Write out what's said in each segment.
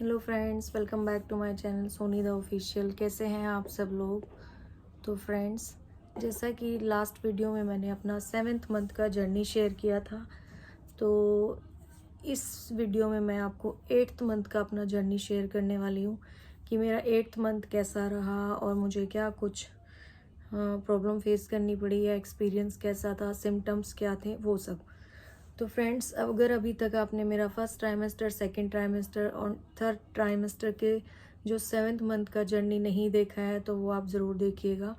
Hello friends, welcome back to my channel Soni the official. कैसे हैं आप सब लोग। तो फ्रेंड्स, जैसा कि लास्ट वीडियो में मैंने अपना 7th मंथ का जर्नी शेयर किया था, तो इस वीडियो में मैं आपको 8th मंथ का अपना जर्नी शेयर करने वाली हूँ कि मेरा 8th मंथ कैसा रहा और मुझे क्या कुछ प्रॉब्लम फेस करनी पड़ी या एक्सपीरियंस कैसा था, सिम्टम्स क्या थे, वो सब। तो फ्रेंड्स, अगर अभी तक आपने मेरा फर्स्ट ट्राइमेस्टर, सेकंड ट्राइमेस्टर और थर्ड ट्राइमेस्टर के जो 7th मंथ का जर्नी नहीं देखा है तो वो आप ज़रूर देखिएगा।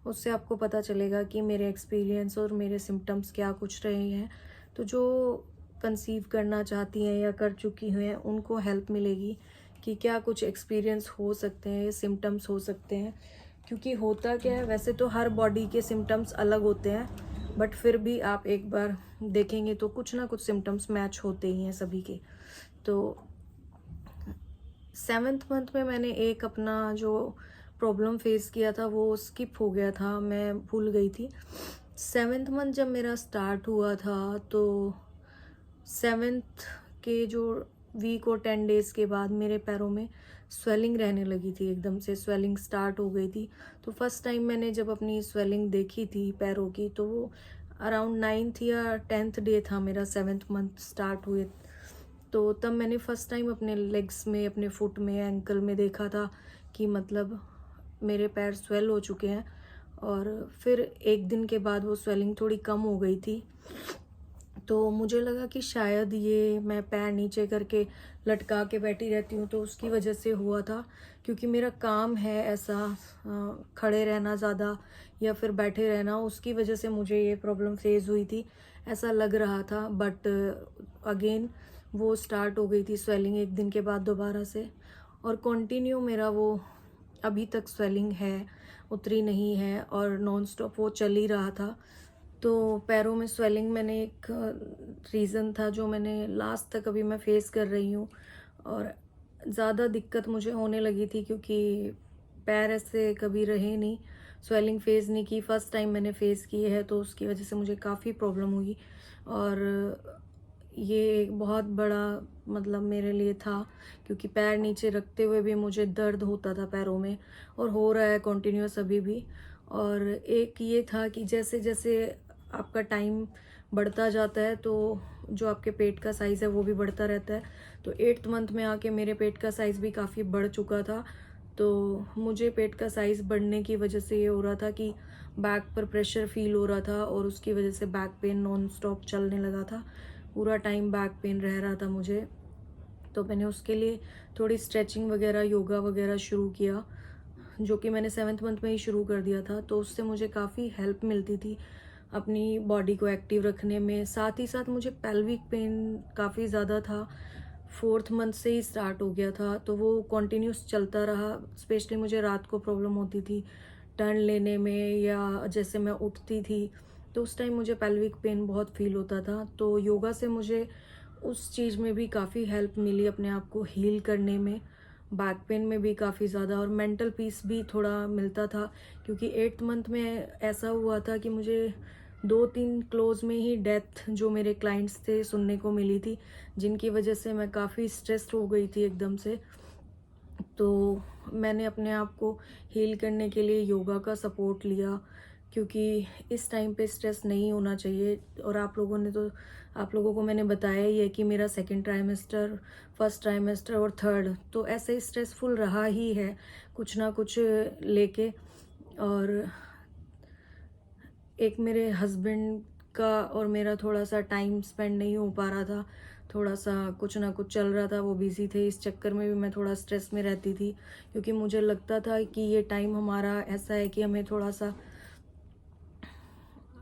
उससे आपको पता चलेगा कि मेरे एक्सपीरियंस और मेरे सिम्टम्स क्या कुछ रहे हैं। तो जो कंसीव करना चाहती हैं या कर चुकी हैं उनको हेल्प मिलेगी कि क्या कुछ एक्सपीरियंस हो सकते हैं, सिम्टम्स हो सकते हैं। क्योंकि होता क्या है, वैसे तो हर बॉडी के सिम्टम्स अलग होते हैं, बट फिर भी आप एक बार देखेंगे तो कुछ ना कुछ सिम्टम्स मैच होते ही हैं सभी के। तो 7th मंथ में मैंने एक अपना जो प्रॉब्लम फेस किया था वो स्किप हो गया था, मैं भूल गई थी। 7th मंथ जब मेरा स्टार्ट हुआ था तो 7th के जो वीक और 10 डेज़ के बाद मेरे पैरों में स्वेलिंग रहने लगी थी। एकदम से स्वेलिंग स्टार्ट हो गई थी। तो फर्स्ट टाइम मैंने जब अपनी स्वेलिंग देखी थी पैरों की, तो वो अराउंड 9th या 10th डे था मेरा 7th मंथ स्टार्ट हुए। तो तब मैंने फर्स्ट टाइम अपने लेग्स में, अपने फुट में, एंकल में देखा था कि मतलब मेरे पैर स्वेल हो चुके हैं। और फिर एक दिन के बाद वो स्वेलिंग थोड़ी कम हो गई थी। तो मुझे लगा कि शायद ये मैं पैर नीचे करके लटका के बैठी रहती हूँ तो उसकी वजह से हुआ था, क्योंकि मेरा काम है ऐसा खड़े रहना ज़्यादा या फिर बैठे रहना, उसकी वजह से मुझे ये प्रॉब्लम फेस हुई थी, ऐसा लग रहा था। बट अगेन वो स्टार्ट हो गई थी स्वेलिंग एक दिन के बाद दोबारा से, और कंटिन्यू मेरा वो अभी तक स्वेलिंग है, उतरी नहीं है और नॉन स्टॉप वो चल ही रहा था। तो पैरों में स्वेलिंग मैंने एक रीज़न था जो मैंने लास्ट तक अभी मैं फेस कर रही हूँ। और ज़्यादा दिक्कत मुझे होने लगी थी क्योंकि पैर ऐसे कभी रहे नहीं, स्वेलिंग फेस नहीं की, फर्स्ट टाइम मैंने फेस की है, तो उसकी वजह से मुझे काफ़ी प्रॉब्लम हुई। और ये एक बहुत बड़ा मतलब मेरे लिए था, क्योंकि पैर नीचे रखते हुए भी मुझे दर्द होता था पैरों में, और हो रहा है कंटिन्यूअस अभी भी। और एक ये था कि जैसे जैसे आपका टाइम बढ़ता जाता है तो जो आपके पेट का साइज़ है वो भी बढ़ता रहता है। तो 8th मंथ में आके मेरे पेट का साइज़ भी काफ़ी बढ़ चुका था। तो मुझे पेट का साइज़ बढ़ने की वजह से ये हो रहा था कि बैक पर प्रेशर फील हो रहा था, और उसकी वजह से बैक पेन नॉन स्टॉप चलने लगा था। पूरा टाइम बैक पेन रह रहा था मुझे। तो मैंने उसके लिए थोड़ी स्ट्रेचिंग वगैरह, योगा वगैरह शुरू किया, जो कि मैंने 7th मंथ में ही शुरू कर दिया था। तो उससे मुझे काफ़ी हेल्प मिलती थी अपनी बॉडी को एक्टिव रखने में। साथ ही साथ मुझे पेल्विक पेन काफ़ी ज़्यादा था, 4th मंथ से ही स्टार्ट हो गया था, तो वो कंटिन्यूस चलता रहा। स्पेशली मुझे रात को प्रॉब्लम होती थी टर्न लेने में, या जैसे मैं उठती थी तो उस टाइम मुझे पेल्विक पेन बहुत फील होता था। तो योगा से मुझे उस चीज़ में भी काफ़ी हेल्प मिली, अपने आप को हील करने में, बैक पेन में भी काफ़ी ज़्यादा, और मेंटल पीस भी थोड़ा मिलता था। क्योंकि 8th मंथ में ऐसा हुआ था कि मुझे 2-3 क्लोज़ में ही डेथ जो मेरे क्लाइंट्स थे सुनने को मिली थी, जिनकी वजह से मैं काफ़ी स्ट्रेस्ड हो गई थी एकदम से। तो मैंने अपने आप को हील करने के लिए योगा का सपोर्ट लिया, क्योंकि इस टाइम पे स्ट्रेस नहीं होना चाहिए। और आप लोगों को मैंने बताया ही है कि मेरा सेकंड ट्राइमेस्टर, फर्स्ट ट्राइमेस्टर और थर्ड तो ऐसे स्ट्रेसफुल रहा ही है, कुछ ना कुछ लेके। और एक मेरे हस्बैंड का और मेरा थोड़ा-सा टाइम स्पेंड नहीं हो पा रहा था, थोड़ा-सा कुछ ना कुछ चल रहा था, वो बिज़ी थे, इस चक्कर में भी मैं थोड़ा स्ट्रेस में रहती थी। क्योंकि मुझे लगता था कि ये टाइम हमारा ऐसा है कि हमें थोड़ा-सा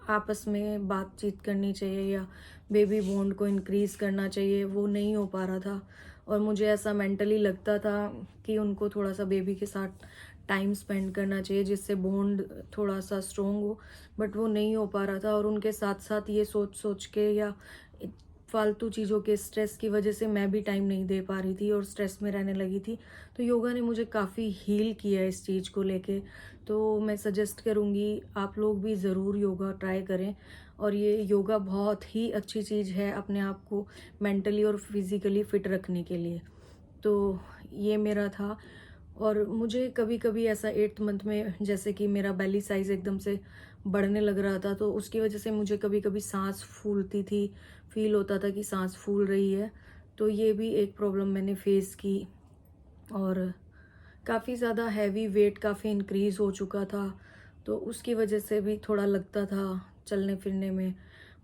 आपस में बातचीत करनी चाहिए या बेबी बॉन्ड को इंक्रीज़ करना चाहिए, वो नहीं हो पा रहा था। और मुझे ऐसा मेंटली लगता था कि उनको थोड़ा-सा बेबी के साथ टाइम स्पेंड करना चाहिए, जिससे बॉन्ड थोड़ा-सा स्ट्रॉन्ग हो, बट वो नहीं हो पा रहा था। और उनके साथ-साथ ये सोच-सोच के या फालतू चीज़ों के स्ट्रेस की वजह से मैं भी टाइम नहीं दे पा रही थी और स्ट्रेस में रहने लगी थी। तो योगा ने मुझे काफ़ी हील किया इस चीज़ को लेके। तो मैं सजेस्ट करूँगी आप लोग भी ज़रूर योगा ट्राई करें, और ये योगा बहुत ही अच्छी चीज़ है अपने आप को मेंटली और फिज़िकली फ़िट रखने के लिए। तो ये मेरा था। और मुझे कभी कभी ऐसा 8th मंथ में जैसे कि मेरा बेली साइज़ एकदम से बढ़ने लग रहा था, तो उसकी वजह से मुझे कभी कभी सांस फूलती थी, फील होता था कि सांस फूल रही है। तो ये भी एक प्रॉब्लम मैंने फेस की। और काफ़ी ज़्यादा हैवी वेट काफ़ी इंक्रीज़ हो चुका था, तो उसकी वजह से भी थोड़ा लगता था चलने फिरने में।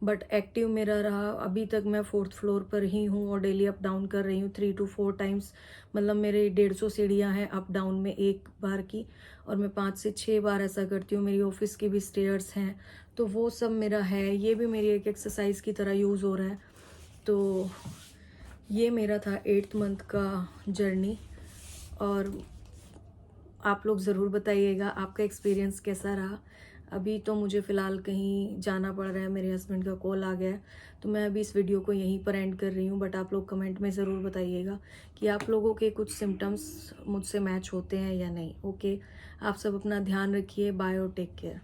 बट एक्टिव मेरा रहा। अभी तक मैं 4th फ्लोर पर ही हूँ और डेली अप डाउन कर रही हूँ 3 to 4 टाइम्स। मतलब मेरे 150 सीढ़ियाँ हैं अप डाउन में एक बार की, और मैं 5 से 6 बार ऐसा करती हूँ। मेरी ऑफिस की भी स्टेयर्स हैं, तो वो सब मेरा है। ये भी मेरी एक एक्सरसाइज की तरह यूज़ हो रहा है। तो ये मेरा था 8th मंथ का जर्नी। और आप लोग ज़रूर बताइएगा आपका एक्सपीरियंस कैसा रहा। अभी तो मुझे फ़िलहाल कहीं जाना पड़ रहा है, मेरे हस्बैंड का कॉल आ गया है, तो मैं अभी इस वीडियो को यहीं पर एंड कर रही हूँ। बट आप लोग कमेंट में ज़रूर बताइएगा कि आप लोगों के कुछ सिम्टम्स मुझसे मैच होते हैं या नहीं। ओके, आप सब अपना ध्यान रखिए। बाय और टेक केयर।